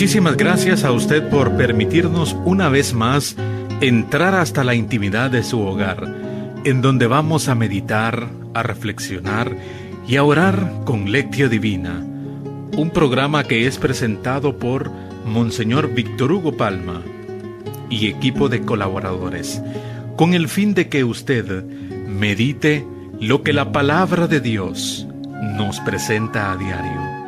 Muchísimas gracias a usted por permitirnos una vez más entrar hasta la intimidad de su hogar, en donde vamos a meditar, a reflexionar y a orar con Lectio Divina, un programa que es presentado por Monseñor Víctor Hugo Palma y equipo de colaboradores, con el fin de que usted medite lo que la palabra de Dios nos presenta a diario.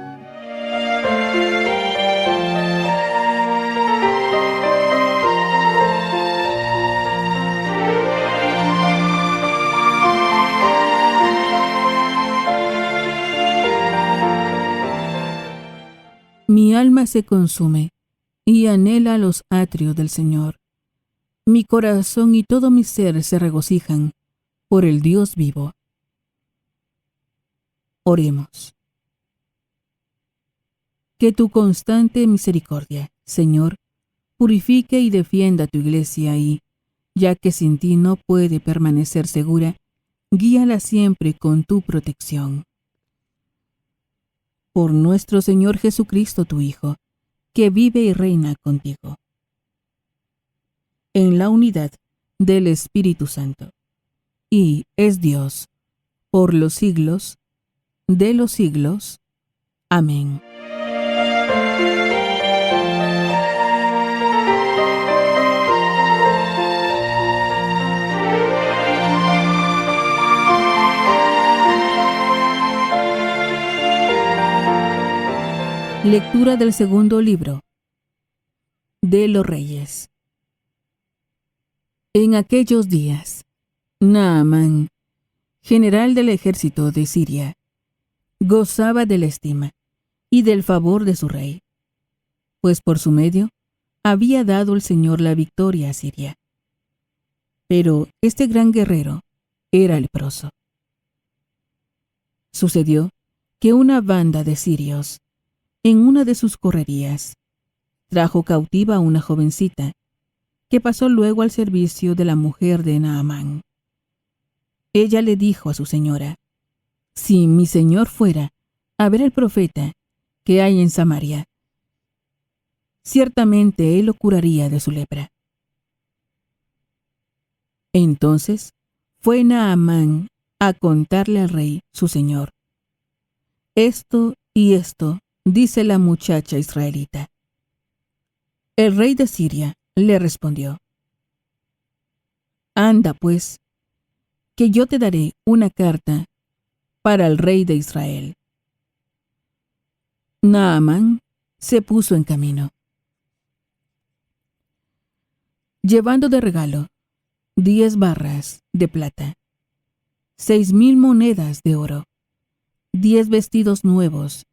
Mi alma se consume y anhela los atrios del Señor. Mi corazón y todo mi ser se regocijan por el Dios vivo. Oremos. Que tu constante misericordia, Señor, purifique y defienda a tu iglesia y, ya que sin ti no puede permanecer segura, guíala siempre con tu protección. Por nuestro Señor Jesucristo, tu Hijo, que vive y reina contigo, en la unidad del Espíritu Santo, y es Dios por los siglos de los siglos. Amén. Lectura del segundo libro de los Reyes. En aquellos días, Naamán, general del ejército de Siria, gozaba de la estima y del favor de su rey, pues por su medio había dado el Señor la victoria a Siria. Pero este gran guerrero era leproso. Sucedió que una banda de sirios, en una de sus correrías, trajo cautiva a una jovencita, que pasó luego al servicio de la mujer de Naamán. Ella le dijo a su señora: «Si mi señor fuera a ver al profeta que hay en Samaria, ciertamente él lo curaría de su lepra». Entonces fue Naamán a contarle al rey, su señor: «Esto y esto dice la muchacha israelita». El rey de Siria le respondió: «Anda, pues, que yo te daré una carta para el rey de Israel». Naamán se puso en camino, llevando de regalo 10 barras de plata, 6,000 monedas de oro, 10 vestidos nuevos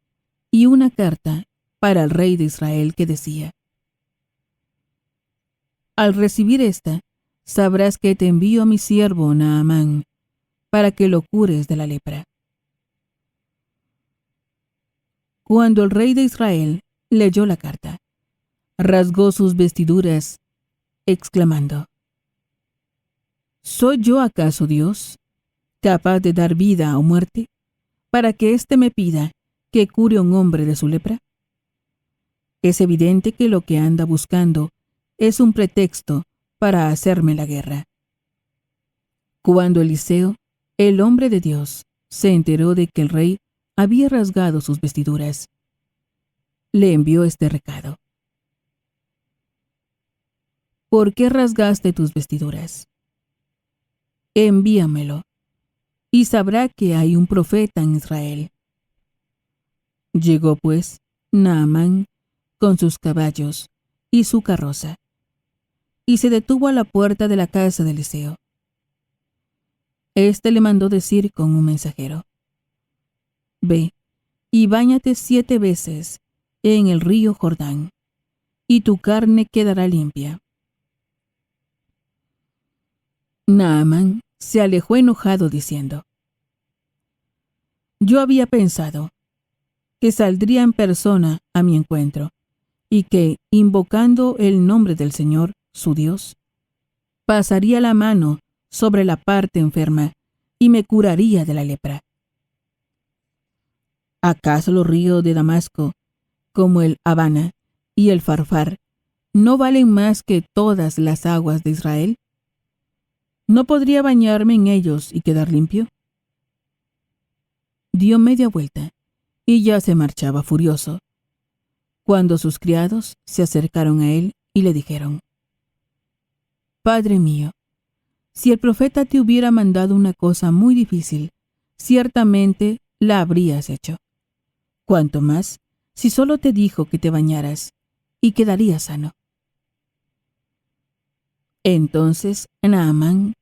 y una carta para el rey de Israel que decía: «Al recibir esta, sabrás que te envío a mi siervo Naamán, para que lo cures de la lepra». Cuando el rey de Israel leyó la carta, rasgó sus vestiduras, exclamando: «¿Soy yo acaso Dios, capaz de dar vida o muerte, para que éste me pida que cure a un hombre de su lepra? Es evidente que lo que anda buscando es un pretexto para hacerme la guerra». Cuando Eliseo, el hombre de Dios, se enteró de que el rey había rasgado sus vestiduras, le envió este recado: «¿Por qué rasgaste tus vestiduras? Envíamelo, y sabrá que hay un profeta en Israel». Llegó pues Naamán con sus caballos y su carroza, y se detuvo a la puerta de la casa de Eliseo. Este le mandó decir con un mensajero: «Ve y báñate 7 veces en el río Jordán, y tu carne quedará limpia». Naamán se alejó enojado diciendo: «Yo había pensado que saldría en persona a mi encuentro, y que, invocando el nombre del Señor, su Dios, pasaría la mano sobre la parte enferma y me curaría de la lepra. ¿Acaso los ríos de Damasco, como el Habana, y el Farfar no valen más que todas las aguas de Israel? ¿No podría bañarme en ellos y quedar limpio? Dio media vuelta y ya se marchaba furioso, cuando sus criados se acercaron a él y le dijeron: Padre mío, si el profeta te hubiera mandado una cosa muy difícil, ciertamente la habrías hecho. Cuanto más, si solo te dijo que te bañaras y quedarías sano. Entonces Naamán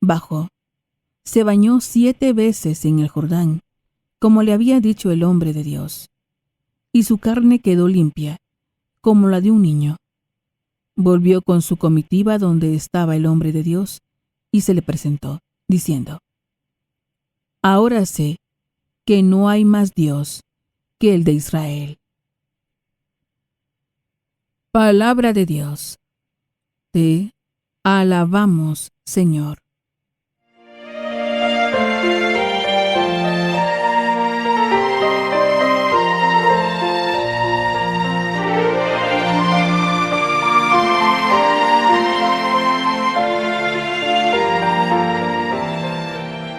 bajó, se bañó 7 veces en el Jordán, como le había dicho el hombre de Dios, y su carne quedó limpia, como la de un niño. Volvió con su comitiva donde estaba el hombre de Dios, y se le presentó, diciendo: Ahora sé que no hay más Dios que el de Israel. Palabra de Dios. Te alabamos, Señor.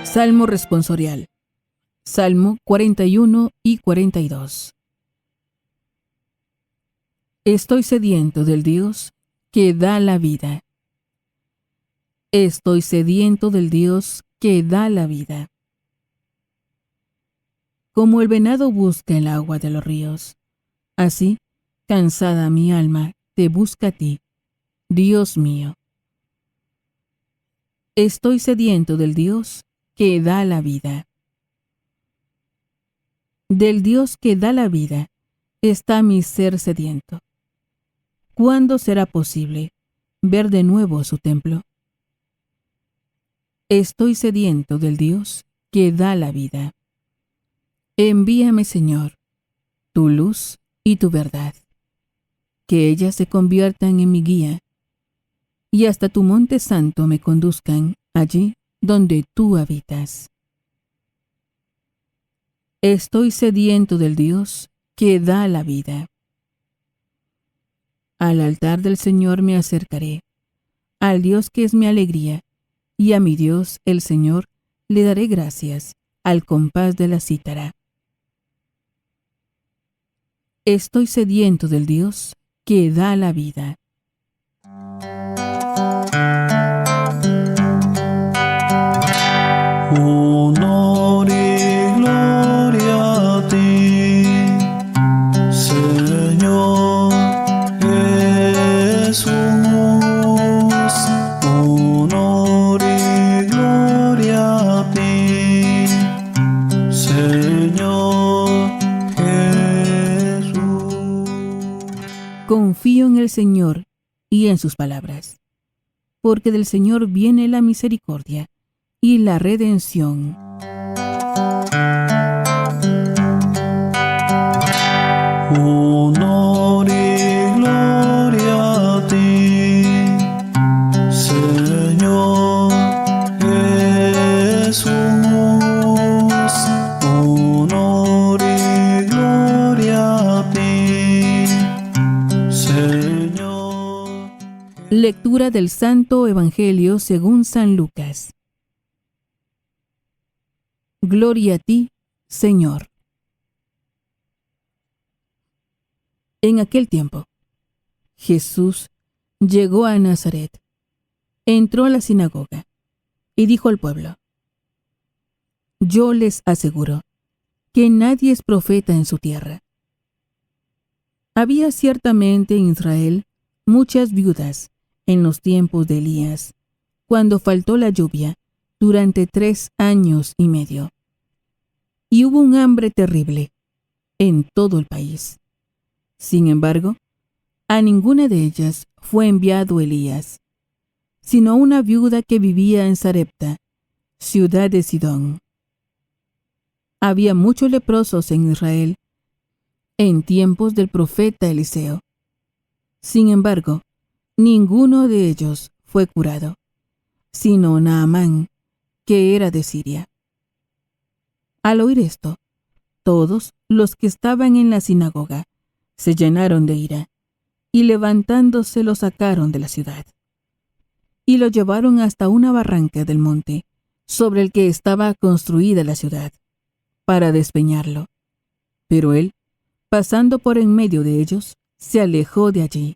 Salmo responsorial. Salmo 41 y 42. Estoy sediento del Dios que da la vida. Estoy sediento del Dios que da la vida. Como el venado busca el agua de los ríos, así, cansada mi alma, te busca a ti, Dios mío. Estoy sediento del Dios que da la vida. Del Dios que da la vida está mi ser sediento. ¿Cuándo será posible ver de nuevo su templo? Estoy sediento del Dios que da la vida. Envíame, Señor, tu luz y tu verdad, que ellas se conviertan en mi guía, y hasta tu monte santo me conduzcan allí donde tú habitas. Estoy sediento del Dios que da la vida. Al altar del Señor me acercaré, al Dios que es mi alegría, y a mi Dios, el Señor, le daré gracias al compás de la cítara. Estoy sediento del Dios que da la vida. Honor y gloria a ti, Señor Jesús. Honor y gloria a ti, Señor Jesús. Confío en el Señor y en sus palabras, porque del Señor viene la misericordia y la redención. Honor y gloria a ti, Señor Jesús. Honor y gloria a ti, Señor. Lectura del Santo Evangelio según San Lucas. Gloria a ti, Señor. En aquel tiempo, Jesús llegó a Nazaret, entró a la sinagoga y dijo al pueblo: Yo les aseguro que nadie es profeta en su tierra. Había ciertamente en Israel muchas viudas en los tiempos de Elías, cuando faltó la lluvia durante 3 años y medio. Y hubo un hambre terrible en todo el país. Sin embargo, a ninguna de ellas fue enviado Elías, sino a una viuda que vivía en Sarepta, ciudad de Sidón. Había muchos leprosos en Israel en tiempos del profeta Eliseo. Sin embargo, ninguno de ellos fue curado, sino Naamán, que era de Siria. Al oír esto, todos los que estaban en la sinagoga se llenaron de ira y levantándose lo sacaron de la ciudad. Y lo llevaron hasta una barranca del monte, sobre el que estaba construida la ciudad, para despeñarlo. Pero él, pasando por en medio de ellos, se alejó de allí.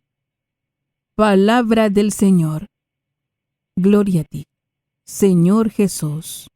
Palabra del Señor. Gloria a ti, Señor Jesús.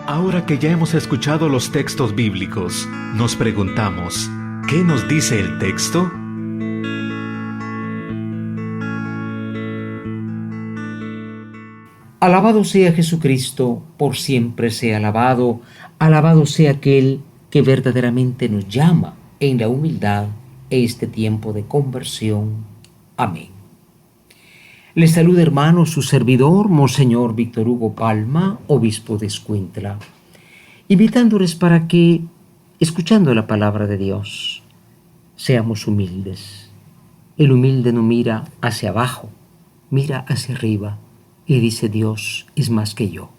Ahora que ya hemos escuchado los textos bíblicos, nos preguntamos, ¿qué nos dice el texto? Alabado sea Jesucristo, por siempre sea alabado. Alabado sea aquel que verdaderamente nos llama en la humildad en este tiempo de conversión. Amén. Les saluda, hermano, su servidor, Monseñor Víctor Hugo Palma, obispo de Escuintla, invitándoles para que, escuchando la palabra de Dios, seamos humildes. El humilde no mira hacia abajo, mira hacia arriba y dice: Dios es más que yo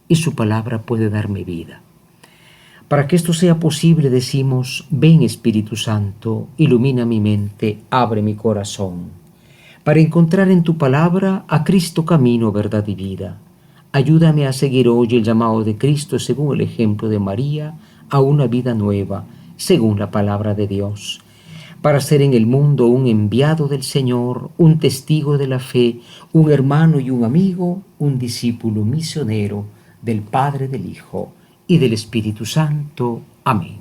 y su palabra puede darme vida. Para que esto sea posible decimos: ven Espíritu Santo, ilumina mi mente, abre mi corazón, para encontrar en tu palabra a Cristo camino, verdad y vida. Ayúdame a seguir hoy el llamado de Cristo según el ejemplo de María a una vida nueva, según la palabra de Dios, para ser en el mundo un enviado del Señor, un testigo de la fe, un hermano y un amigo, un discípulo misionero del Padre, del Hijo y del Espíritu Santo. Amén.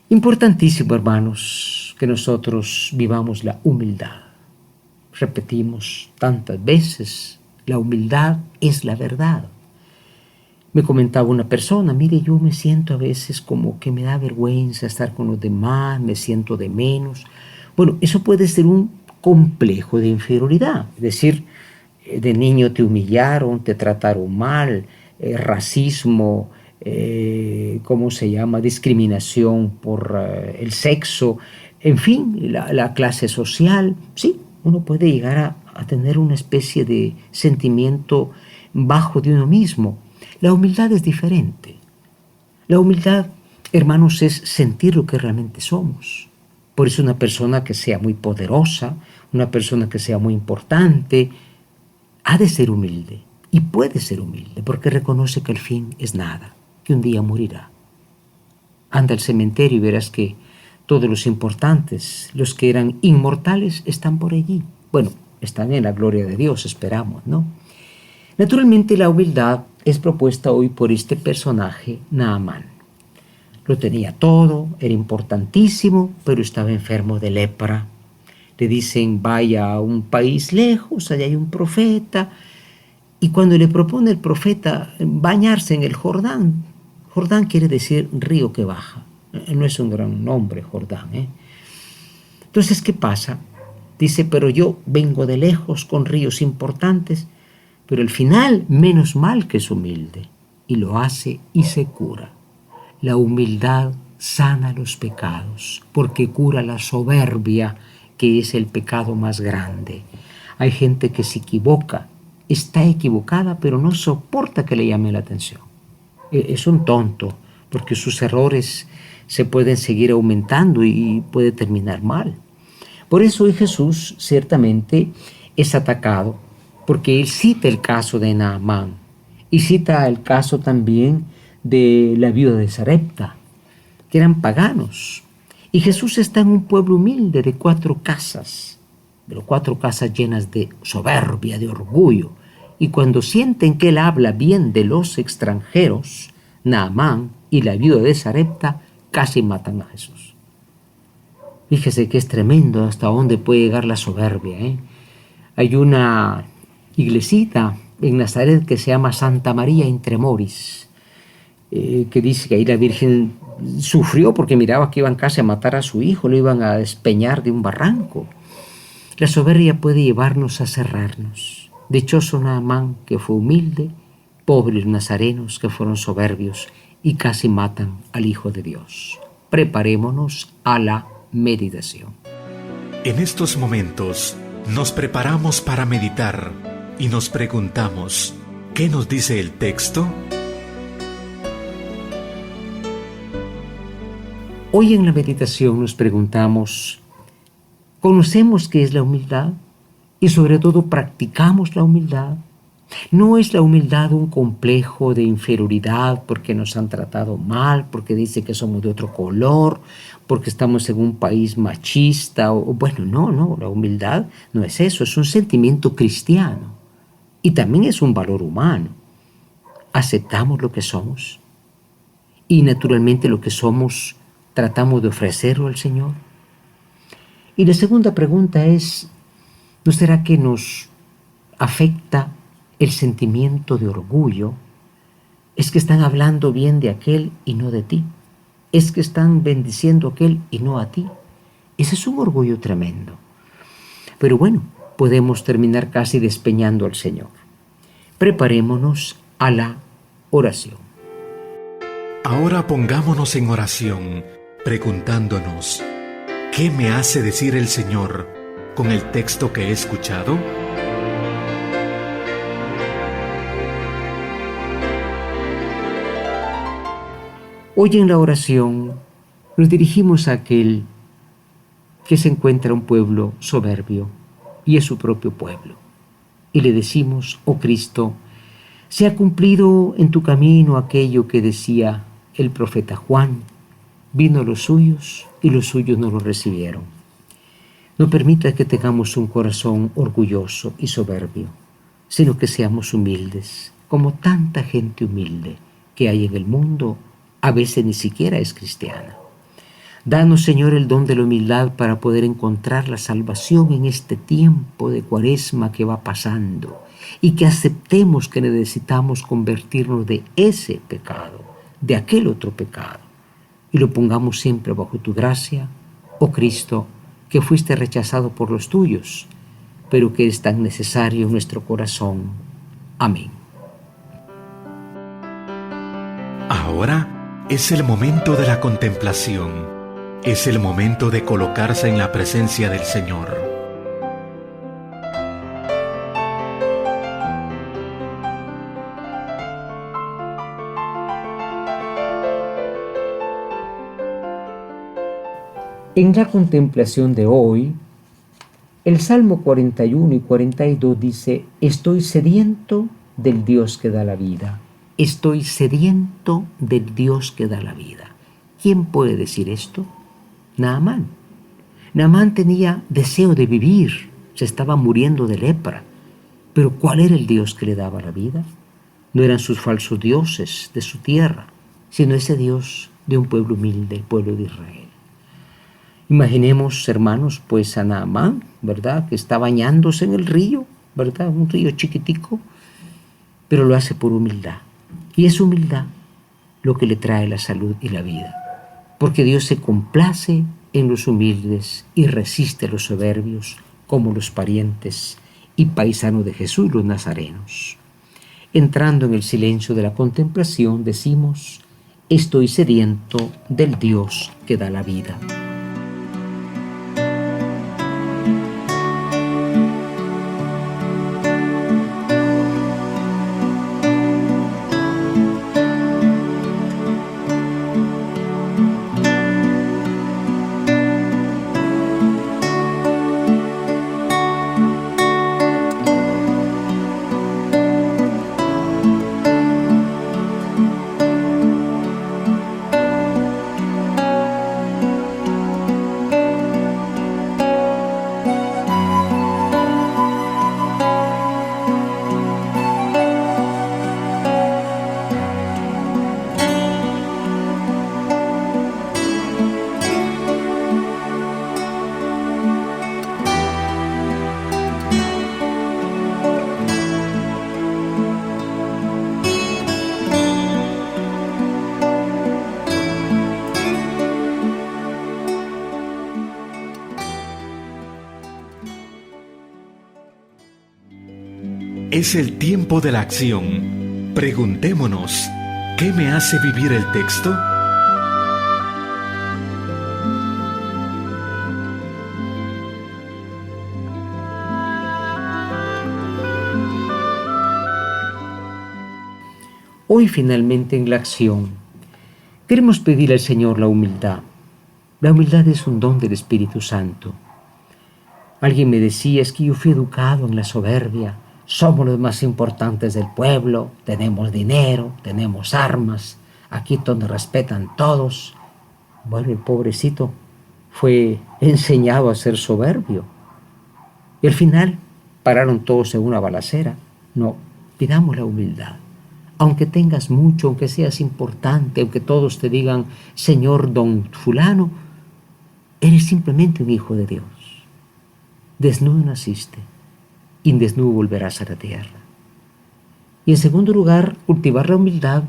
Importantísimo, hermanos, que nosotros vivamos la humildad. Repetimos tantas veces, la humildad es la verdad. Me comentaba una persona: mire, yo me siento a veces como que me da vergüenza estar con los demás, me siento de menos. Bueno, eso puede ser un complejo de inferioridad, es decir, de niño te humillaron, te trataron mal, racismo, ¿cómo se llama? Discriminación por el sexo, en fin, la clase social. Sí, uno puede llegar a tener una especie de sentimiento bajo de uno mismo. La humildad es diferente. La humildad, hermanos, es sentir lo que realmente somos. Por eso una persona que sea muy poderosa, una persona que sea muy importante, ha de ser humilde y puede ser humilde porque reconoce que el fin es nada, que un día morirá. Anda al cementerio y verás que todos los importantes, los que eran inmortales, están por allí. Bueno, están en la gloria de Dios, esperamos, ¿no? Naturalmente la humildad es propuesta hoy por este personaje, Naamán. Lo tenía todo, era importantísimo, pero estaba enfermo de lepra. Le dicen: vaya a un país lejos, allá hay un profeta. Y cuando le propone el profeta bañarse en el Jordán, Jordán quiere decir río que baja. No es un gran nombre, Jordán, ¿eh? Entonces, ¿qué pasa? Dice: pero yo vengo de lejos con ríos importantes, pero al final, menos mal que es humilde. Y lo hace y se cura. La humildad sana los pecados, porque cura la soberbia, que es el pecado más grande. Hay gente que se equivoca, está equivocada, pero no soporta que le llame la atención. Es un tonto, porque sus errores se pueden seguir aumentando y puede terminar mal. Por eso hoy Jesús ciertamente es atacado, porque él cita el caso de Naamán y cita el caso también de la viuda de Sarepta, que eran paganos. Y Jesús está en un pueblo humilde de 4 casas, pero 4 casas llenas de soberbia, de orgullo. Y cuando sienten que él habla bien de los extranjeros, Naamán y la viuda de Sarepta casi matan a Jesús. Fíjese que es tremendo hasta dónde puede llegar la soberbia, ¿eh? Hay una iglesita en Nazaret que se llama Santa María Intremoris, que dice que ahí la Virgen sufrió porque miraba que iban casi a matar a su hijo, lo iban a despeñar de un barranco. La soberbia puede llevarnos a cerrarnos. Dichoso Naamán, que fue humilde, pobres nazarenos que fueron soberbios y casi matan al Hijo de Dios. Preparémonos a la meditación. En estos momentos nos preparamos para meditar y nos preguntamos, ¿qué nos dice el texto? Hoy en la meditación nos preguntamos, ¿conocemos qué es la humildad? Y sobre todo, ¿practicamos la humildad? ¿No es la humildad un complejo de inferioridad porque nos han tratado mal, porque dice que somos de otro color, porque estamos en un país machista? Bueno, no, la humildad no es eso, es un sentimiento cristiano y también es un valor humano. Aceptamos lo que somos y naturalmente lo que somos tratamos de ofrecerlo al Señor. Y la segunda pregunta es, ¿no será que nos afecta el sentimiento de orgullo? Es que están hablando bien de aquel y no de ti. Es que están bendiciendo a aquel y no a ti. Ese es un orgullo tremendo. Pero bueno, podemos terminar casi despeñando al Señor. Preparémonos a la oración. Ahora pongámonos en oración, preguntándonos, ¿qué me hace decir el Señor con el texto que he escuchado? Hoy en la oración nos dirigimos a aquel que se encuentra un pueblo soberbio y es su propio pueblo. Y le decimos, oh Cristo, se ha cumplido en tu camino aquello que decía el profeta Juan, vino a los suyos y los suyos no lo recibieron. No permita que tengamos un corazón orgulloso y soberbio, sino que seamos humildes, como tanta gente humilde que hay en el mundo, a veces ni siquiera es cristiana. Danos, Señor, el don de la humildad para poder encontrar la salvación en este tiempo de Cuaresma que va pasando y que aceptemos que necesitamos convertirnos de ese pecado, de aquel otro pecado, y lo pongamos siempre bajo tu gracia, oh Cristo, que fuiste rechazado por los tuyos, pero que es tan necesario en nuestro corazón. Amén. Ahora es el momento de la contemplación. Es el momento de colocarse en la presencia del Señor. En la contemplación de hoy, el Salmo 41 y 42 dice, estoy sediento del Dios que da la vida. Estoy sediento del Dios que da la vida. ¿Quién puede decir esto? Naamán. Naamán tenía deseo de vivir, se estaba muriendo de lepra. Pero ¿cuál era el Dios que le daba la vida? No eran sus falsos dioses de su tierra, sino ese Dios de un pueblo humilde, el pueblo de Israel. Imaginemos, hermanos, pues a Naamán, ¿verdad? Que está bañándose en el río, ¿verdad? Un río chiquitico, pero lo hace por humildad. Y es humildad lo que le trae la salud y la vida. Porque Dios se complace en los humildes y resiste a los soberbios, como los parientes y paisanos de Jesús, los nazarenos. Entrando en el silencio de la contemplación, decimos, estoy sediento del Dios que da la vida. Es el tiempo de la acción. Preguntémonos, ¿qué me hace vivir el texto? Hoy finalmente en la acción queremos pedir al Señor la humildad. La humildad es un don del Espíritu Santo. Alguien me decía, es que yo fui educado en la soberbia, somos los más importantes del pueblo, tenemos dinero, tenemos armas, aquí donde respetan todos. Bueno, el pobrecito fue enseñado a ser soberbio. Y al final pararon todos en una balacera. No, pidamos la humildad. Aunque tengas mucho, aunque seas importante, aunque todos te digan, Señor don fulano, eres simplemente un hijo de Dios. Desnudo naciste y desnudo volverás a la tierra. Y en segundo lugar, cultivar la humildad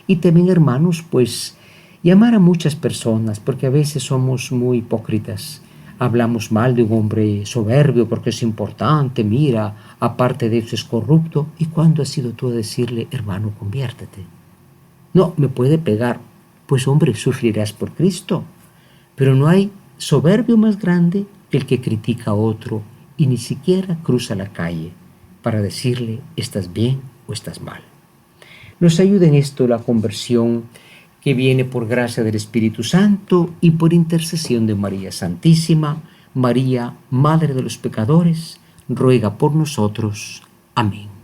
y también, hermanos, pues llamar a muchas personas, porque a veces somos muy hipócritas. Hablamos mal de un hombre soberbio porque es importante, mira, aparte de eso es corrupto. ¿Y cuándo has sido tú a decirle, hermano, conviértete? No, me puede pegar. Pues hombre, sufrirás por Cristo. Pero no hay soberbio más grande que el que critica a otro y ni siquiera cruza la calle para decirle, estás bien o estás mal. Nos ayuda en esto la conversión que viene por gracia del Espíritu Santo y por intercesión de María Santísima. María, Madre de los pecadores, ruega por nosotros. Amén.